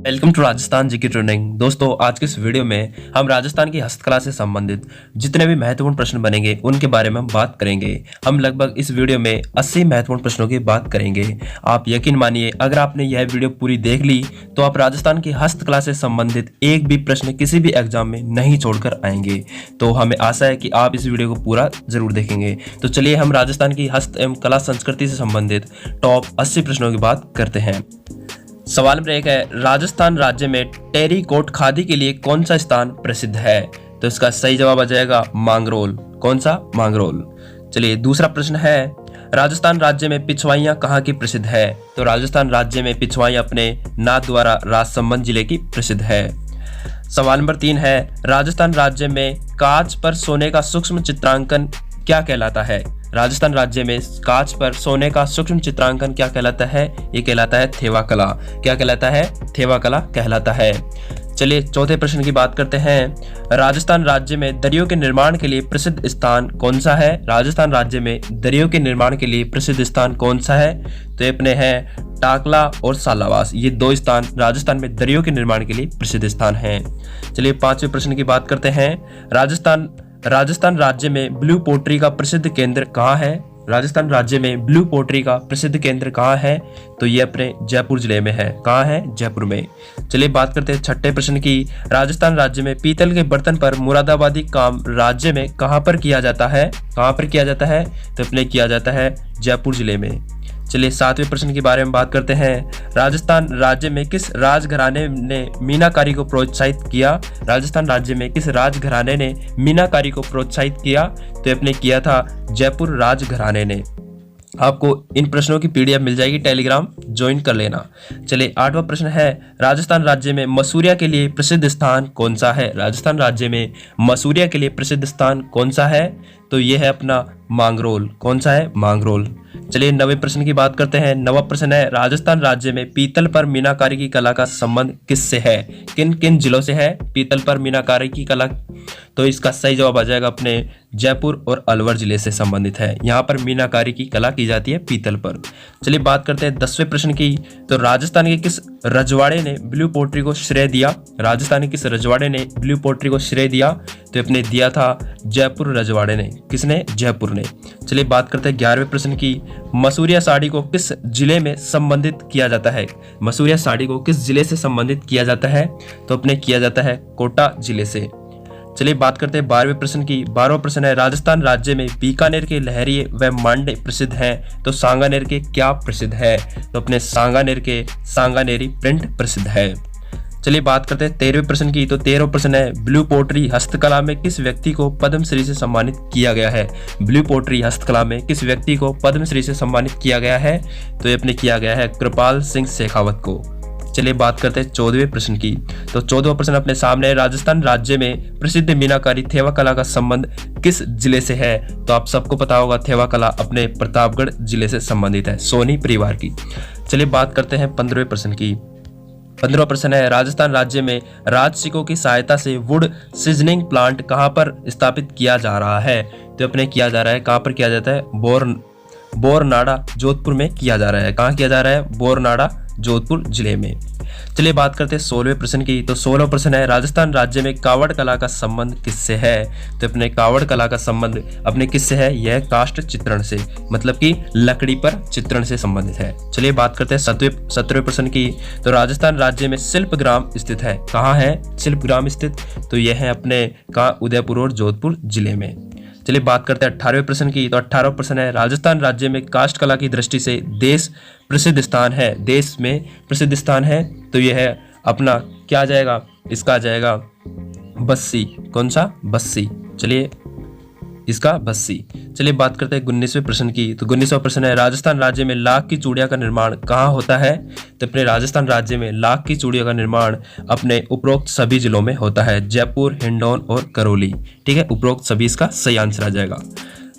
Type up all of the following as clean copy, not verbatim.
Welcome to Rajasthan GK training. दोस्तों, आज के इस वीडियो में हम राजस्थान की हस्तकला से संबंधित जितने भी महत्वपूर्ण प्रश्न बनेंगे उनके बारे में हम बात करेंगे। हम लगभग इस वीडियो में 80 महत्वपूर्ण प्रश्नों की बात करेंगे। आप यकीन मानिए, अगर आपने यह वीडियो पूरी देख ली तो आप राजस्थान की हस्तकला से संबंधित एक भी प्रश्न किसी भी एग्जाम में नहीं छोड़कर आएंगे। तो हमें आशा है कि आप इस वीडियो को पूरा जरूर देखेंगे। तो चलिए हम राजस्थान की हस्त एवं कला संस्कृति से संबंधित टॉप 80 प्रश्नों की बात करते हैं। सवाल नंबर 1 है, राजस्थान राज्य में टेरीकोट खादी के लिए कौन सा स्थान प्रसिद्ध है? तो इसका सही जवाब आ जाएगा मांगरोल। कौन सा? मांगरोल। चलिए दूसरा प्रश्न है, राजस्थान राज्य में पिछवाइयाँ कहाँ की प्रसिद्ध है? तो राजस्थान राज्य में पिछवाइयाँ अपने नाथद्वारा राजसमंद जिले की प्रसिद्ध है। सवाल नंबर 3 है, राजस्थान राज्य में कांच पर सोने का सूक्ष्म चित्रांकन क्या कहलाता है? राजस्थान राज्य में कांच पर सोने का सूक्ष्म चित्रांकन क्या कहलाता है? ये कहलाता है थेवा कला। क्या कहलाता है? थेवा कला कहलाता है। चलिए चौथे प्रश्न की बात करते हैं। राजस्थान राज्य में दरियों के निर्माण के लिए प्रसिद्ध स्थान कौन सा है? राजस्थान राज्य में दरियों के निर्माण के लिए प्रसिद्ध स्थान कौन सा है? तो ये अपने हैं टाकला और सालावास। ये दो स्थान राजस्थान में दरियों के निर्माण के लिए प्रसिद्ध स्थान हैं। चलिए पांचवें प्रश्न की बात करते हैं। राजस्थान राज्य में ब्लू पोट्री का प्रसिद्ध केंद्र कहाँ है? राजस्थान राज्य में ब्लू पोट्री का प्रसिद्ध केंद्र कहाँ है? तो ये अपने जयपुर जिले में है। कहाँ है? जयपुर में। चलिए बात करते हैं छठे प्रश्न की। राजस्थान राज्य में पीतल के बर्तन पर मुरादाबादी काम राज्य में कहाँ पर किया जाता है? कहाँ पर किया जाता है? तो अपने किया जाता है जयपुर जिले में। चलिए सातवें प्रश्न के बारे में बात करते हैं। राजस्थान राज्य में किस राजघराने ने मीनाकारी को प्रोत्साहित किया? राजस्थान राज्य में किस राजघराने ने मीनाकारी को प्रोत्साहित किया? तो अपने किया था जयपुर राजघराने ने। आपको इन प्रश्नों की पीडीएफ मिल जाएगी, टेलीग्राम ज्वाइन कर लेना। चलिए आठवां प्रश्न है, राजस्थान राज्य में मसूरिया के लिए प्रसिद्ध स्थान कौन सा है? राजस्थान राज्य में मसूरिया के लिए प्रसिद्ध स्थान कौन सा है? तो ये है अपना मांगरोल। कौन सा है? मांगरोल। चलिए नवे प्रश्न की बात करते हैं। नवा प्रश्न है, राजस्थान राज्य में पीतल पर मीनाकारी की कला का संबंध किससे है? किन किन जिलों से है पीतल पर मीनाकारी की कला? तो इसका सही जवाब आ जाएगा अपने जयपुर और अलवर जिले से संबंधित है। यहाँ पर मीनाकारी की कला की जाती है पीतल पर। चलिए बात करते हैं 10वें प्रश्न की। तो राजस्थान के किस रजवाड़े ने ब्लू पोट्री को श्रेय दिया? राजस्थान के किस रजवाड़े ने ब्लू पोट्री को श्रेय दिया? तो अपने दिया था जयपुर रजवाड़े ने। किसने? जयपुर ने। चलिए बात करते हैं 11वें प्रश्न की। मसूरिया साड़ी को किस जिले में संबंधित किया जाता है? मसूरिया साड़ी को किस जिले से संबंधित किया जाता है? तो अपने किया जाता है कोटा जिले से। चलिए बात करते हैं 12वें प्रश्न की। 12वां प्रश्न है, राजस्थान राज्य में बीकानेर के लहरिये व मांडे प्रसिद्ध हैं, तो सांगानेर के क्या प्रसिद्ध है? तो अपने सांगानेर के सांगानेरी प्रिंट प्रसिद्ध है। चलिए बात करते हैं 13वें प्रश्न की। तो 13वां प्रश्न है, ब्लू पोट्री हस्तकला में किस व्यक्ति को पद्मश्री से सम्मानित किया गया है? ब्लू पोट्री हस्तकला में किस व्यक्ति को पद्मश्री से सम्मानित किया गया है? तो ये अपने किया गया है कृपाल सिंह शेखावत को। चलिए बात करते हैं 14वें प्रश्न की। तो 14वां प्रश्न अपने सामने है, राजस्थान राज्य में प्रसिद्ध मीनाकारी थेवा कला का संबंध किस जिले से है? तो आप सबको पता होगा, थेवा कला अपने प्रतापगढ़ जिले से संबंधित है, सोनी परिवार की। चलिए बात करते हैं 15वें प्रश्न की। 15वां प्रश्न है, राजस्थान राज्य में राजसिकों की सहायता से वुड सीजनिंग प्लांट कहाँ पर स्थापित किया जा रहा है? तो अपने किया जा रहा है, कहाँ पर किया जाता है? बोरनाड़ा जोधपुर में किया जा रहा है। कहाँ किया जा रहा है? बोरनाड़ा जोधपुर जिले में। चलिए बात करते हैं 16वें प्रश्न की। तो 16वां प्रश्न है, राजस्थान राज्य में कावड़ कला का संबंध किससे है? तो अपने कावड़ कला का संबंध अपने किससे है? यह काष्ठ चित्रण से, मतलब कि लकड़ी पर चित्रण से संबंधित है। चलिए बात करते हैं 17वें प्रश्न की। तो राजस्थान राज्य में शिल्पग्राम स्थित है। कहाँ है शिल्पग्राम स्थित? तो यह है अपने कहाँ? उदयपुर और जोधपुर जिले में। चलिए बात करते हैं 18वें प्रश्न की। तो 18वां प्रश्न है, राजस्थान राज्य में काष्ठ कला की दृष्टि से देश प्रसिद्ध स्थान है। देश में प्रसिद्ध स्थान है, तो यह है अपना क्या आ जाएगा? इसका आ जाएगा बस्सी। कौन सा? बस्सी। चलिए इसका बस्सी। चलिए बात करते हैं 19वें प्रश्न की। तो 19वां प्रश्न है, राजस्थान राज्य में लाख की चूड़िया का निर्माण कहाँ होता है? तो अपने राजस्थान राज्य में लाख की चूड़िया का निर्माण अपने उपरोक्त सभी जिलों में होता है, जयपुर, हिंडौन और करौली। ठीक है, उपरोक्त सभी इसका सही आंसर आ जाएगा।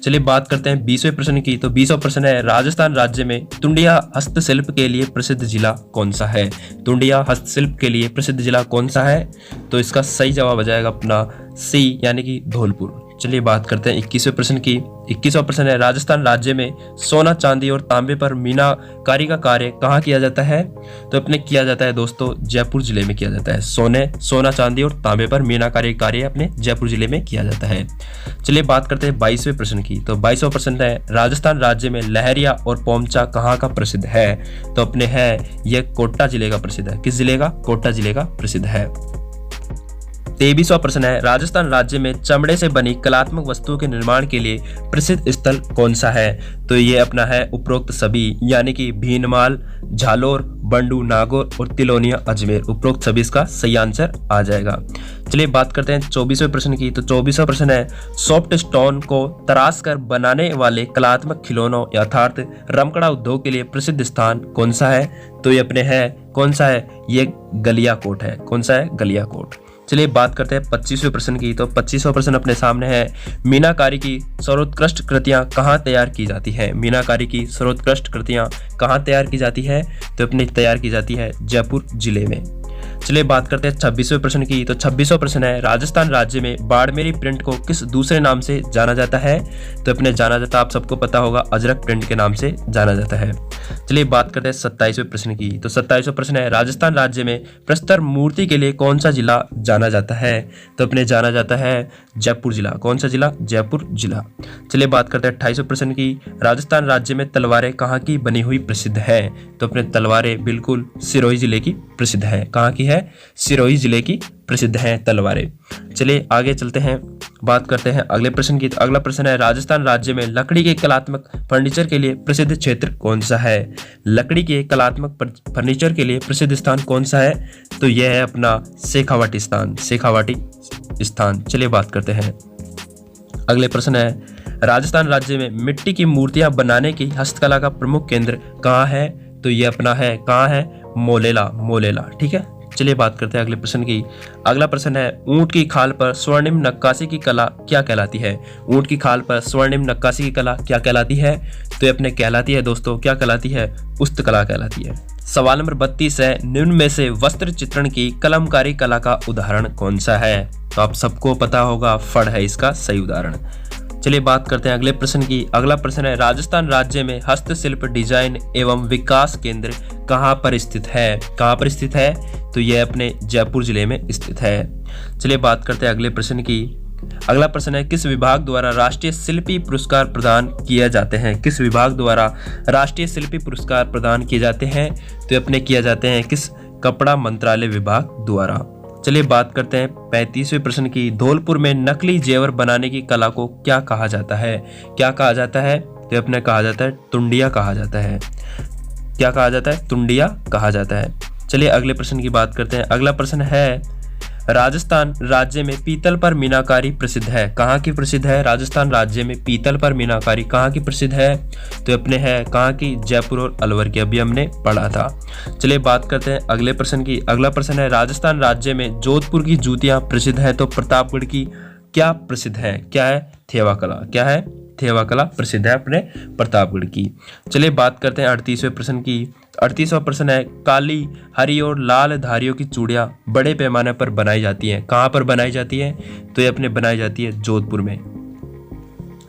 चलिए बात करते हैं 20वें प्रश्न की। तो 20वां प्रश्न है, राजस्थान राज्य में तुंडिया हस्तशिल्प के लिए प्रसिद्ध जिला कौन सा है? तुंडिया हस्तशिल्प के लिए प्रसिद्ध जिला कौन सा है? तो इसका सही जवाब आ जाएगा अपना सी, यानी कि धौलपुर। चलिए बात करते हैं 21वें प्रश्न की। 21वां प्रश्न है, राजस्थान राज्य में सोना, चांदी और तांबे पर मीनाकारी का कार्य कहाँ किया जाता है? तो अपने किया जाता है दोस्तों जयपुर जिले में किया जाता है। सोना, चांदी और तांबे पर मीनाकारी कार्य अपने जयपुर जिले में किया जाता है। चलिए बात करते हैं 22वें प्रश्न की। तो 22वां प्रश्न है, राजस्थान राज्य में लहरिया और पोमचा कहाँ का प्रसिद्ध है? तो अपने है यह कोटा जिले का प्रसिद्ध है। किस जिले का? कोटा जिले का प्रसिद्ध है। 23वां प्रश्न है, राजस्थान राज्य में चमड़े से बनी कलात्मक वस्तुओं के निर्माण के लिए प्रसिद्ध स्थल कौन सा है? तो ये अपना है उपरोक्त सभी, यानी कि भीनमाल, झालोर, बंडू, नागौर और तिलोनिया, अजमेर। उपरोक्त सभी इसका सही आंसर आ जाएगा। चलिए बात करते हैं 24वें प्रश्न की। तो 24वां प्रश्न है, सॉफ्ट स्टोन को तराश कर बनाने वाले कलात्मक खिलौनों अर्थात रमकड़ा उद्योग के लिए प्रसिद्ध स्थान कौन सा है? तो ये अपने है कौन सा है? ये गलियाकोट है। कौन सा है? गलियाकोट। चलिए बात करते हैं 25वें प्रश्न की। तो 25वां प्रश्न अपने सामने है, मीनाकारी की सर्वोत्कृष्ट कृतियां कहाँ तैयार की जाती है? मीनाकारी की सर्वोत्कृष्ट कृतियां कहाँ तैयार की जाती है? तो अपनी तैयार की जाती है जयपुर जिले में। चलिए बात करते हैं 26वें प्रश्न की। तो 26वां प्रश्न है, राजस्थान राज्य में बाड़मेरी प्रिंट को किस दूसरे नाम से जाना जाता है? तो अपने जाना जाता, आप सबको पता होगा, अजरक प्रिंट के नाम से जाना जाता है। चलिए बात करते हैं 27वें प्रश्न की। तो 27वां प्रश्न है, राजस्थान राज्य में प्रस्तर मूर्ति के लिए कौन सा जिला जाना जाता है? तो अपने जाना जाता है जयपुर जिला। कौन सा जिला? जयपुर जिला। चलिए बात करते हैं 28वें प्रश्न की। राजस्थान राज्य में तलवारें कहाँ की बनी हुई प्रसिद्ध है? तो अपने तलवारें बिल्कुल सिरोही जिले की प्रसिद्ध है। कहाँ की है? सिरोही जिले की प्रसिद्ध हैं तलवारें। चलिए आगे चलते हैं, बात करते हैं अगले प्रश्न की। तो अगला प्रश्न है, राजस्थान राज्य में लकड़ी के कलात्मक फर्नीचर के लिए प्रसिद्ध क्षेत्र कौन सा है? लकड़ी के कलात्मक फर्नीचर के लिए प्रसिद्ध स्थान कौन सा है? तो यह है अपना शेखावाटी स्थान। शेखावाटी स्थान। चलिए बात करते हैं, अगले प्रश्न है, राजस्थान राज्य में मिट्टी की मूर्तियां बनाने की हस्तकला का प्रमुख केंद्र कहाँ है? तो ये अपना है कहाँ है? मोलेला। मोलेला। ठीक है। चलिए बात करते हैं अगले प्रश्न की। अगला प्रश्न है, ऊंट की खाल पर स्वर्णिम नक्काशी की कला क्या कहलाती है? ऊंट की खाल पर स्वर्णिम नक्काशी की कला क्या कहलाती है? तो ये अपने कहलाती है दोस्तों, क्या कहलाती है? उस्तकला कहलाती है। सवाल नंबर 32 है, निम्न में से वस्त्र चित्रण की कलमकारी कला का उदाहरण कौन सा है? तो आप सबको पता होगा, फड़ है इसका सही उदाहरण। चलिए बात करते हैं अगले प्रश्न की। अगला प्रश्न है, राजस्थान राज्य में हस्तशिल्प डिजाइन एवं विकास केंद्र कहाँ पर स्थित है? कहाँ पर स्थित है? तो यह अपने जयपुर जिले में स्थित है। चलिए बात करते हैं अगले प्रश्न की। अगला प्रश्न है, किस विभाग द्वारा राष्ट्रीय शिल्पी पुरस्कार प्रदान किए जाते हैं? किस विभाग द्वारा राष्ट्रीय शिल्पी पुरस्कार प्रदान किए जाते हैं? तो अपने किए जाते हैं किस? कपड़ा मंत्रालय विभाग द्वारा। चलिए बात करते हैं 35वें प्रश्न की। धौलपुर में नकली जेवर बनाने की कला को क्या कहा जाता है? क्या कहा जाता है? तो अपने कहा जाता है टुंडिया कहा जाता है। क्या कहा जाता है? टुंडिया कहा जाता है। चलिए अगले प्रश्न की बात करते हैं। अगला प्रश्न है, राजस्थान राज्य में पीतल पर मीनाकारी प्रसिद्ध है। कहाँ की प्रसिद्ध है? राजस्थान राज्य में पीतल पर मीनाकारी कहाँ की प्रसिद्ध है? तो अपने है कहाँ की? जयपुर और अलवर की, अभी हमने पढ़ा था। चलिए बात करते हैं अगले प्रश्न की। अगला प्रश्न है, राजस्थान राज्य में जोधपुर की जूतियां प्रसिद्ध है, तो प्रतापगढ़ की क्या प्रसिद्ध है? क्या है? थेवा कला। क्या है? थेवा कला प्रसिद्ध है अपने प्रतापगढ़ की। चलिए बात करते हैं 38वें प्रश्न की। 38वां प्रश्न है, काली, हरी और लाल धारियों की चूड़ियां बड़े पैमाने पर बनाई जाती हैं। कहाँ पर बनाई जाती है? तो ये अपने बनाई जाती है जोधपुर में।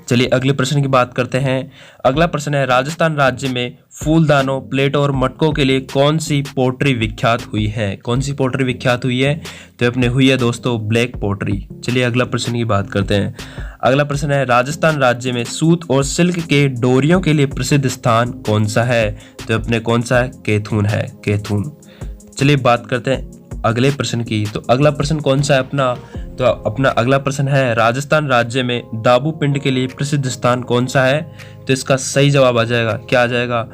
चलिए अगले प्रश्न की बात करते हैं। अगला प्रश्न है, राजस्थान राज्य में फूलदानों, प्लेटों और मटकों के लिए कौन सी पोट्री विख्यात हुई है? कौन सी पोट्री विख्यात हुई है? तो अपने हुई है दोस्तों ब्लैक पोट्री। चलिए अगला प्रश्न की बात करते हैं। अगला प्रश्न है, राजस्थान राज्य में सूत और सिल्क के डोरियों के लिए प्रसिद्ध स्थान कौन सा है? तो अपने कौन सा है? कैथून है। कैथून। चलिए बात करते हैं अगले प्रश्न की। तो अगला प्रश्न कौन सा है अपना? तो अपना अगला प्रश्न है, राजस्थान राज्य में दाबू पिंड के लिए प्रसिद्ध स्थान कौन सा है? तो इसका सही जवाब आ जाएगा, क्या आ जाएगा?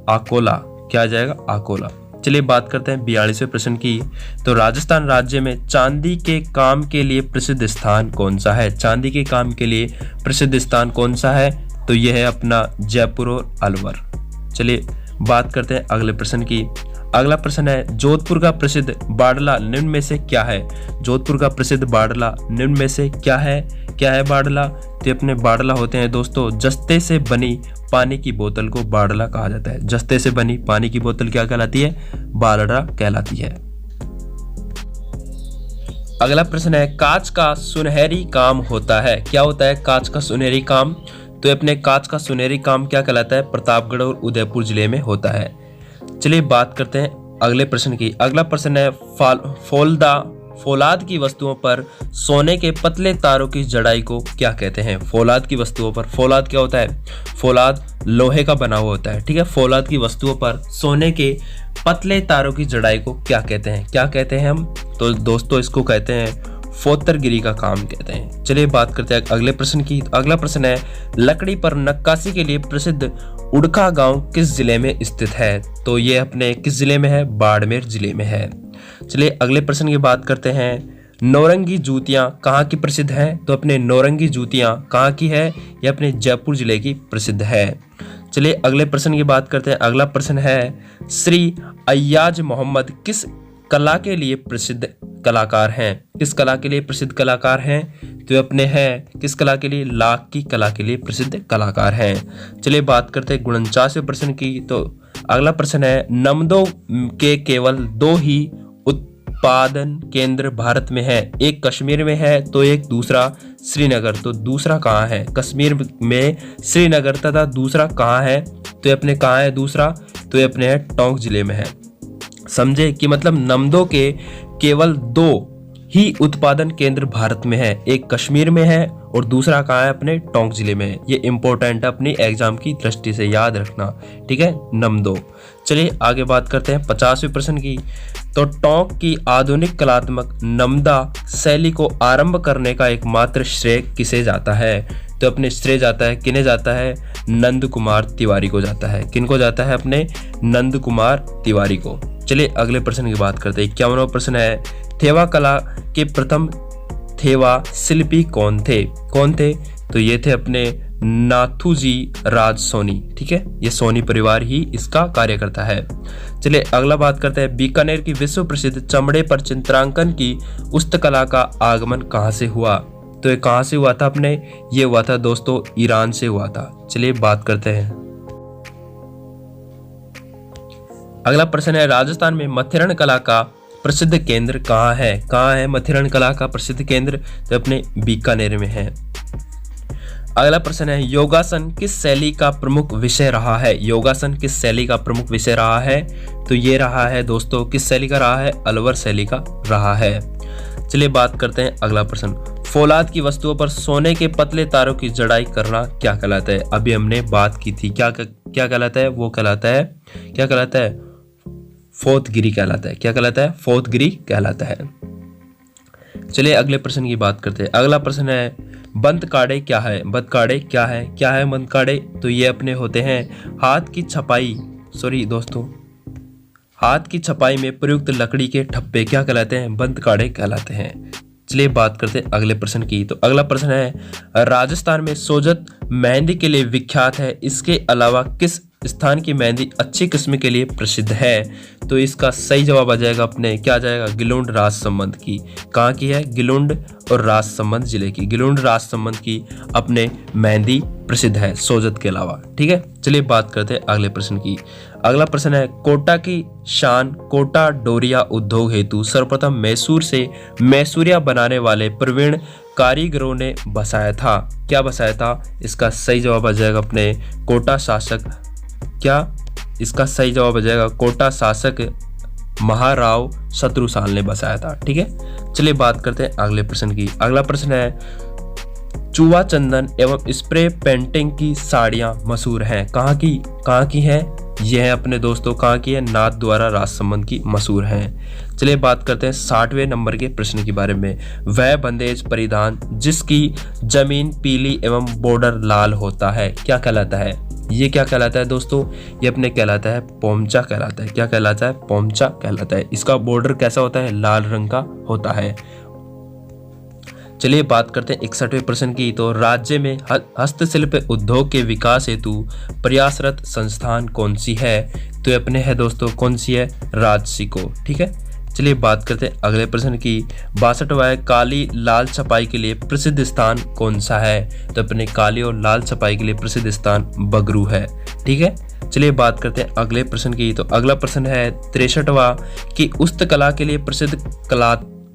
आकोला। क्या आ जाएगा? आकोला। चलिए बात करते हैं 42वें प्रश्न की। तो राजस्थान राज्य में चांदी के काम के लिए प्रसिद्ध स्थान कौन सा है? चांदी के काम के लिए प्रसिद्ध स्थान कौन सा है? तो यह है अपना जयपुर और अलवर। चलिए बात करते हैं अगले प्रश्न की। अगला प्रश्न है, जोधपुर का प्रसिद्ध बाड़ला निम्न में से क्या है? जोधपुर का प्रसिद्ध बाड़ला निम्न में से क्या है? क्या है बाड़ला? तो अपने बाड़ला होते हैं दोस्तों जस्ते से बनी पानी की बोतल को बाड़ला कहा जाता है। जस्ते से बनी पानी की बोतल क्या कहलाती है? बाड़ला कहलाती है। अगला प्रश्न है, कांच का सुनहरी काम होता है। क्या होता है कांच का सुनहरी काम? तो अपने कांच का सुनहरी काम क्या कहलाता है? प्रतापगढ़ और उदयपुर जिले में होता है। चलिए बात करते हैं अगले प्रश्न की। अगला प्रश्न है फौलाद की वस्तुओं पर सोने के पतले तारों की जड़ाई को क्या कहते हैं? फौलाद की वस्तुओं पर, फौलाद क्या होता है? फौलाद लोहे का बना हुआ होता है, ठीक है। फौलाद की वस्तुओं पर सोने के पतले तारों की जड़ाई को क्या कहते हैं? क्या कहते हैं हम? तो दोस्तों इसको कहते हैं फोतरगिरी का काम कहते हैं। चलिए बात करते हैं अगले प्रश्न की। अगला प्रश्न है लकड़ी पर नक्काशी के लिए प्रसिद्ध उड़का गांव किस जिले में स्थित है? तो ये अपने किस जिले में है? बाड़मेर जिले में है। चलिए अगले प्रश्न की बात करते हैं नौरंगी जूतियां कहाँ की प्रसिद्ध है? तो अपने नौरंगी जूतियां कहाँ की है? ये अपने जयपुर जिले की प्रसिद्ध है। चलिए अगले प्रश्न की बात करते हैं। अगला प्रश्न है श्री अय्याज मोहम्मद किस कला के लिए प्रसिद्ध कलाकार हैं? किस कला के लिए प्रसिद्ध कलाकार हैं? तो अपने हैं किस कला के लिए? लाख की कला के लिए प्रसिद्ध कलाकार हैं। चलिए बात करते हैं 49वें प्रश्न की। तो अगला प्रश्न है नमदों के केवल 2 ही उत्पादन केंद्र भारत में है, एक कश्मीर में है तो एक दूसरा श्रीनगर। तो दूसरा कहाँ है? कश्मीर में श्रीनगर तथा दूसरा कहाँ है? तो अपने कहाँ है दूसरा? तो ये अपने है टोंक जिले में है। समझे कि मतलब नमदों के केवल 2 ही उत्पादन केंद्र भारत में है, एक कश्मीर में है और दूसरा कहाँ है? अपने टोंक जिले में है। ये इंपॉर्टेंट है अपनी एग्जाम की दृष्टि से, याद रखना, ठीक है, नमदो। चलिए आगे बात करते हैं 50वें प्रश्न की। तो टोंक की आधुनिक कलात्मक नमदा शैली को आरंभ करने का एकमात्र श्रेय किसे जाता है? तो अपने श्रेय जाता है, किन्हें जाता है? नंद कुमार तिवारी को जाता है। किनको जाता है? अपने नंद कुमार तिवारी को। चलिए अगले प्रश्न की बात करते हैं। 51वां प्रश्न है थेवा कला के प्रथम थेवा शिल्पी कौन थे? कौन थे? तो ये थे अपने नाथूजी राज सोनी, ठीक है। ये सोनी परिवार ही इसका कार्य करता है। चलिए अगला बात करते हैं बीकानेर की विश्व प्रसिद्ध चमड़े पर चित्रांकन की उस्तकला का आगमन कहाँ से हुआ? तो ये कहाँ से हुआ था? अपने ये हुआ था दोस्तों ईरान से हुआ था। चलिए बात करते हैं। अगला प्रश्न है राजस्थान में मथिरण कला का प्रसिद्ध केंद्र कहाँ है? कहाँ है मथिरण कला का प्रसिद्ध केंद्र? तो अपने बीकानेर में है। अगला प्रश्न है योगासन किस शैली का प्रमुख विषय रहा है? योगासन किस शैली का प्रमुख विषय रहा है? तो ये रहा है दोस्तों किस शैली का रहा है? अलवर शैली का रहा है। चलिए बात करते हैं अगला प्रश्न। फौलाद की वस्तुओं पर सोने के पतले तारों की जड़ाई करना क्या कहलाता है? अभी हमने बात की थी, क्या कहलाता है? वो कहलाता है, क्या कहलाता है? फोतगिरी कहलाता है। क्या कहलाता है? फोतगिरी कहलाता है। चलिए अगले प्रश्न की बात करते हैं। अगला प्रश्न है बंदकाड़े क्या है? बंदकाड़े क्या है? क्या है बंदकाड़े? तो ये अपने होते हैं हाथ की छपाई में प्रयुक्त लकड़ी के ठप्पे क्या कहलाते हैं? बंदकाड़े कहलाते हैं। चलिए बात करते हैं अगले प्रश्न की। तो अगला प्रश्न है राजस्थान में सोजत मेहंदी के लिए विख्यात है, इसके अलावा किस स्थान की मेहंदी अच्छी किस्म के लिए प्रसिद्ध है? तो इसका सही जवाब आ जाएगा अपने, क्या आ जाएगा? गिलुंड राजसमंद की। कहाँ की है? गिलुंड और राजसमंद जिले की। गिलुंड राजसमंद की अपने मेहंदी प्रसिद्ध है सोजत के अलावा, ठीक है। चलिए बात करते हैं अगले प्रश्न की। अगला प्रश्न है कोटा की शान कोटा डोरिया उद्योग हेतु सर्वप्रथम मैसूर से मैसूरिया बनाने वाले प्रवीण कारीगरों ने बसाया था। क्या बसाया था? इसका सही जवाब आ जाएगा अपने कोटा शासक। क्या इसका सही जवाब आ जाएगा? कोटा शासक महाराव शत्रुसाल ने बसाया था, ठीक है। चलिए बात करते हैं अगले प्रश्न की। अगला प्रश्न है चूहा चंदन एवं स्प्रे पेंटिंग की साड़ियां मशहूर हैं, कहाँ की है? यह है अपने दोस्तों कहाँ की है? नाथ द्वारा राजसमंद की मशहूर हैं। चलिए बात करते हैं 60वें नंबर के प्रश्न के बारे में। वह बंदेज परिधान जिसकी जमीन पीली एवं बॉर्डर लाल होता है क्या कहलाता है? ये क्या कहलाता है दोस्तों? ये अपने कहलाता है पोमचा कहलाता है। क्या कहलाता है? पोमचा कहलाता है। इसका बॉर्डर कैसा होता है? लाल रंग का होता है। चलिए बात करते हैं 61वें प्रश्न की। तो राज्य में हस्तशिल्प उद्योग के विकास हेतु प्रयासरत संस्थान कौन सी है? तो अपने है दोस्तों कौन सी है? राजसिको, ठीक है। चलिए बात करते हैं अगले प्रश्न की। 62वां काली लाल छपाई के लिए प्रसिद्ध स्थान कौन सा है? तो अपने काली और लाल छपाई के लिए प्रसिद्ध स्थान बगरू है, ठीक है। चलिए बात करते हैं अगले प्रश्न की। तो अगला प्रश्न है 63वां कि उस्तकला के लिए प्रसिद्ध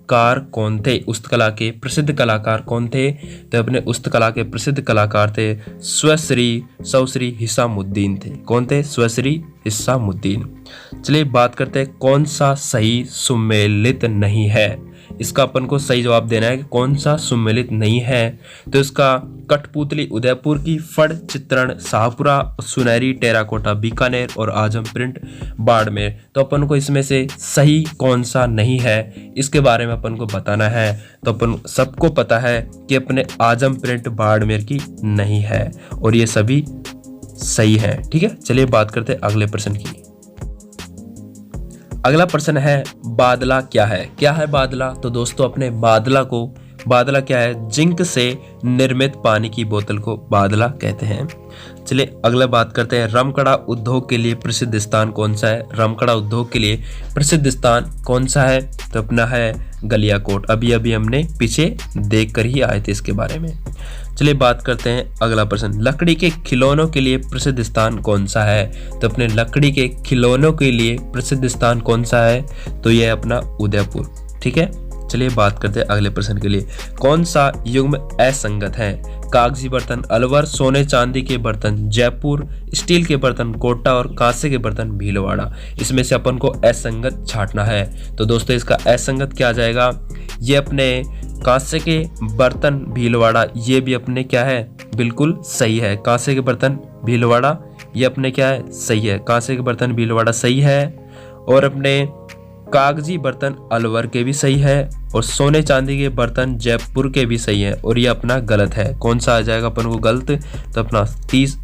कार कौन थे, उस्तकला के प्रसिद्ध कलाकार कौन थे, तो अपने उस्तकला के प्रसिद्ध कलाकार थे सौश्री हिसामुद्दीन थे। कौन थे? सौश्री हिसामुद्दीन। चलिए बात करते हैं कौन सा सही सुमेलित नहीं है। इसका अपन को सही जवाब देना है कि कौन सा सुमेलित नहीं है। तो इसका कठपुतली उदयपुर की, फड़ चित्रण शाहपुरा, सुनहरी टेराकोटा बीकानेर और आजम प्रिंट बाड़मेर। तो अपन को इसमें से सही कौन सा नहीं है इसके बारे में अपन को बताना है। तो अपन सबको पता है कि अपने आजम प्रिंट बाड़मेर की नहीं है और ये सभी सही है। ठीक है, चलिए बात करते हैं अगले प्रश्न की। अगला प्रश्न है बादला क्या है? क्या है बादला? तो दोस्तों अपने बादला क्या है? जिंक से निर्मित पानी की बोतल को बादला कहते हैं। चलिए अगला बात करते हैं रमकड़ा उद्योग के लिए प्रसिद्ध स्थान कौन सा है? रमकड़ा उद्योग के लिए प्रसिद्ध स्थान कौन सा है? तो अपना है गलियाकोट। अभी हमने पीछे देख कर ही आए थे इसके बारे में। चलिए बात करते हैं अगला प्रश्न, लकड़ी के खिलौनों के लिए प्रसिद्ध स्थान कौन सा है? तो अपने लकड़ी के खिलौनों के लिए प्रसिद्ध स्थान कौन सा है? तो यह अपना उदयपुर। ठीक है, चलिए बात करते हैं अगले प्रश्न के लिए, कौन सा युग्म असंगत है? कागजी बर्तन अलवर, सोने चांदी के बर्तन जयपुर, स्टील के बर्तन कोटा और कांसे के बर्तन भीलवाड़ा। इसमें से अपन को असंगत छांटना है। तो दोस्तों इसका असंगत क्या आ जाएगा? ये अपने कांसे के बर्तन भीलवाड़ा, ये भी अपने क्या है? बिल्कुल सही है। कांसे के बर्तन भीलवाड़ा ये अपने क्या है? सही है। कांसे के बर्तन भीलवाड़ा सही है और अपने कागजी बर्तन अलवर के भी सही है और सोने चांदी के बर्तन जयपुर के भी सही है और ये अपना गलत है। कौन सा आ जाएगा अपन को गलत? तो अपना 30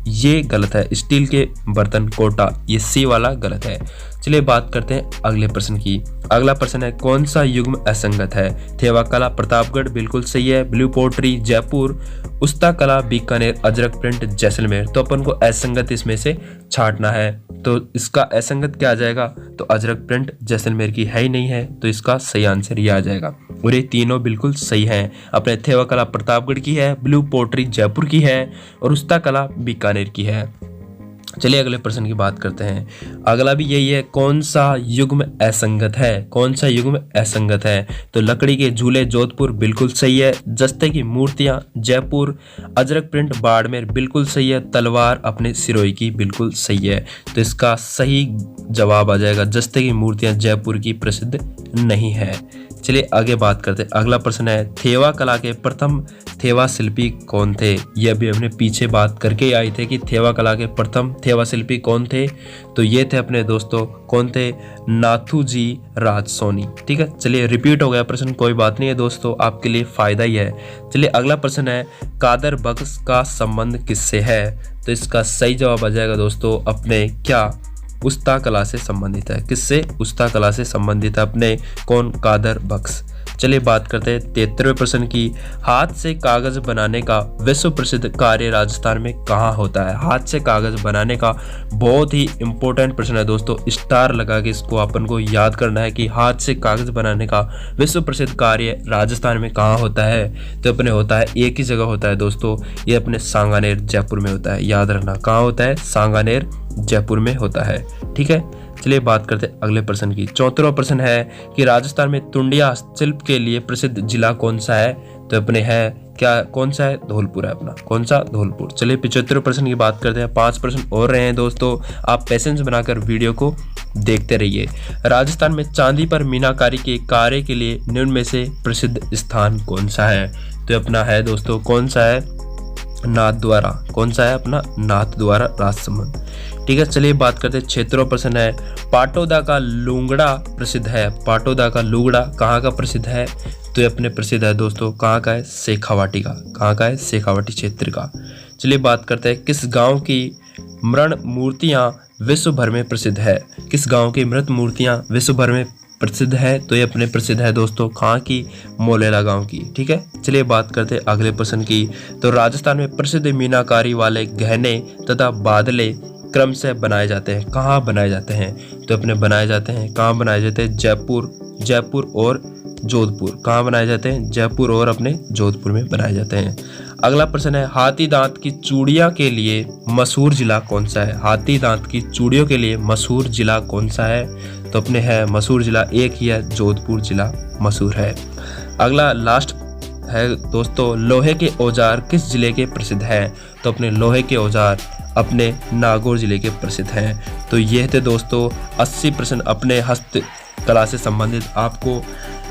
ये गलत है। स्टील के बर्तन कोटा, ये सी वाला गलत है। चलिए बात करते हैं अगले प्रश्न की। अगला प्रश्न है कौन सा युग्म असंगत है? थेवा कला प्रतापगढ़ बिल्कुल सही है। ब्लू पोट्री जयपुर, उस्ता कला बीकानेर, अजरक प्रिंट जैसलमेर। तो अपन को असंगत इसमें से छांटना है। तो इसका असंगत क्या आ जाएगा? तो अजरक प्रिंट जैसलमेर की है ही नहीं है, तो इसका सही आंसर ये आ जाएगा। और ये तीनों बिल्कुल सही हैं। अपने थेवा कला प्रतापगढ़ की है, ब्लू पोट्री जयपुर की है और उस्ता कला बीकानेर की है। चलिए अगले प्रश्न की बात करते हैं। अगला भी यही है, कौन सा युग्म असंगत है? कौन सा युग्म असंगत है? तो लकड़ी के झूले जोधपुर बिल्कुल सही है। जस्ते की मूर्तियां जयपुर, अजरक प्रिंट बाड़मेर बिल्कुल सही है। तलवार अपने सिरोही की बिल्कुल सही है। तो इसका सही जवाब आ जाएगा जस्ते की मूर्तियां जयपुर की प्रसिद्ध नहीं है। चलिए आगे बात करते हैं। अगला प्रश्न है थेवा कला के प्रथम थेवा शिल्पी कौन थे? यह भी हमने पीछे बात करके आए थे कि थेवा कला के प्रथम थेवा शिल्पी कौन थे। तो ये थे अपने दोस्तों कौन थे? नाथूजी राजसोनी। ठीक है, चलिए रिपीट हो गया प्रश्न, कोई बात नहीं है दोस्तों, आपके लिए फायदा ही है। चलिए अगला प्रश्न है कादर बख्श का संबंध किससे है? तो इसका सही जवाब आ जाएगा दोस्तों अपने क्या? उस्ता कला से संबंधित है। किससे? उस्ता कला से संबंधित है अपने कौन? कादर बख्श। चलिए बात करते हैं 73वें प्रश्न की। हाथ से कागज बनाने का विश्व प्रसिद्ध कार्य राजस्थान में कहाँ होता है? हाथ से कागज बनाने का बहुत ही इंपॉर्टेंट प्रश्न है दोस्तों, स्टार लगा के इसको अपन को याद करना है कि हाथ से कागज बनाने का विश्व प्रसिद्ध कार्य राजस्थान में कहाँ होता है? तो अपने होता है एक ही जगह होता है दोस्तों, ये अपने सांगानेर जयपुर में होता है। याद रखना कहाँ होता है? सांगानेर जयपुर में होता है। ठीक है, चलिए बात करते हैं अगले प्रश्न की। 74वां प्रश्न है कि राजस्थान में टुंडिया शिल्प के लिए प्रसिद्ध जिला कौन सा है? तो अपने है क्या? कौन सा है? धौलपुर है अपना। कौन सा? धौलपुर। चलिए 75वें प्रश्न की बात करते हैं। 5 प्रश्न और रहे हैं दोस्तों, आप पेशेंस बनाकर वीडियो को देखते रहिए। राजस्थान में चांदी पर मीनाकारी के कार्य के लिए निम्न में से प्रसिद्ध स्थान कौन सा है? तो अपना है दोस्तों कौन सा है? नाथद्वारा। कौन सा है अपना? नाथद्वारा राजसमंद। ठीक है, चलिए बात करते हैं। 76वां प्रश्न है पाटोदा का लुंगड़ा प्रसिद्ध है। पाटोदा का लुंगड़ा कहाँ का प्रसिद्ध है? तो ये अपने प्रसिद्ध है दोस्तों कहाँ का है? शेखावाटी का। कहाँ का है? शेखावाटी क्षेत्र का। चलिए बात करते हैं किस गांव की मृण मूर्तियां विश्व भर में प्रसिद्ध है? किस गांव की मृत मूर्तियां विश्व भर में प्रसिद्ध है? तो ये अपने प्रसिद्ध है दोस्तों कहाँ की? मोलेला गांव की। ठीक है, चलिए बात करते हैं अगले प्रश्न की। तो राजस्थान में प्रसिद्ध मीनाकारी वाले गहने तथा बादले क्रम से बनाए जाते हैं। कहाँ बनाए जाते हैं? तो अपने बनाए जाते हैं कहाँ बनाए जाते हैं? जयपुर और जोधपुर। कहाँ बनाए जाते हैं? जयपुर और अपने जोधपुर में बनाए जाते हैं। अगला प्रश्न है, हाथी दांत की चूड़ियां के लिए मशहूर जिला कौन सा है? हाथी दांत की चूड़ियों के लिए मशहूर जिला कौन सा है? तो अपने है मशहूर जिला एक ही है, जोधपुर जिला मशहूर है। अगला लास्ट है दोस्तों, लोहे के औजार किस जिले के प्रसिद्ध हैं? तो अपने लोहे के औजार अपने नागौर जिले के प्रसिद्ध हैं। तो ये थे दोस्तों 80 प्रश्न अपने हस्तकला से संबंधित। आपको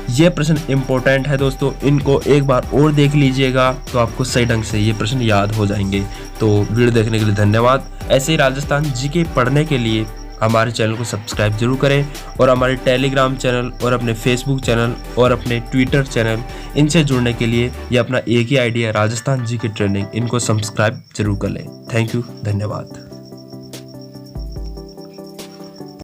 ये प्रश्न इम्पोर्टेंट है दोस्तों, इनको एक बार और देख लीजिएगा तो आपको सही ढंग से ये प्रश्न याद हो जाएंगे। तो वीडियो देखने के लिए धन्यवाद। ऐसे ही राजस्थान जीके पढ़ने के लिए हमारे चैनल को सब्सक्राइब जरूर करें और हमारे टेलीग्राम चैनल और अपने फेसबुक चैनल और अपने ट्विटर चैनल, इनसे जुड़ने के लिए ये अपना एक ही आईडी है, राजस्थान जीके ट्रेंडिंग, इनको सब्सक्राइब जरूर कर लें। थैंक यू, धन्यवाद।